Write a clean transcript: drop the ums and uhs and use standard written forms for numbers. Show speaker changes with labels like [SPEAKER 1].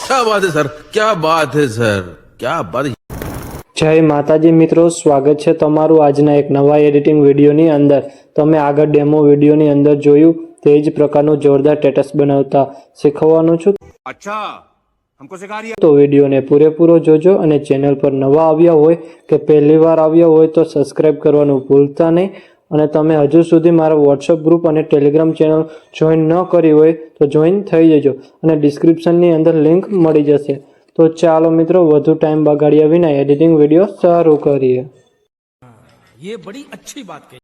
[SPEAKER 1] क्या बात है सर, क्या बात है सर, क्या बात है।
[SPEAKER 2] જય માતાજી મિત્રો, સ્વાગત છે તમારું આજના એક નવા એડિટિંગ વિડીયોની અંદર। તમે આગળ ડેમો વિડીયોની અંદર જોયું તે જ પ્રકારનું જોરદાર સ્ટેટસ બનાવતા શીખવવાનું છું।
[SPEAKER 3] अच्छा हमको सिखा रही है।
[SPEAKER 2] તો વિડીયોને પૂરેપૂરો જોજો અને ચેનલ પર નવા આવ્યા હોય કે પહેલી વાર આવ્યા હોય તો સબસ્ક્રાઇબ કરવાનું ભૂલતા નહીં। અને તમે હજુ સુધી મારા વોટ્સઅપ ગ્રુપ અને ટેલિગ્રામ ચેનલ જોઈન ન કરી હોય તો જોઈન થઈ જજો અને ડિસ્ક્રિપ્શનની અંદર લિંક મળી જશે। તો ચાલો મિત્રો, વધુ ટાઈમ બગાડ્યા વિના એડિટિંગ વિડીયો શરૂ કરીએ।
[SPEAKER 4] ये बड़ी अच्छी बात कही।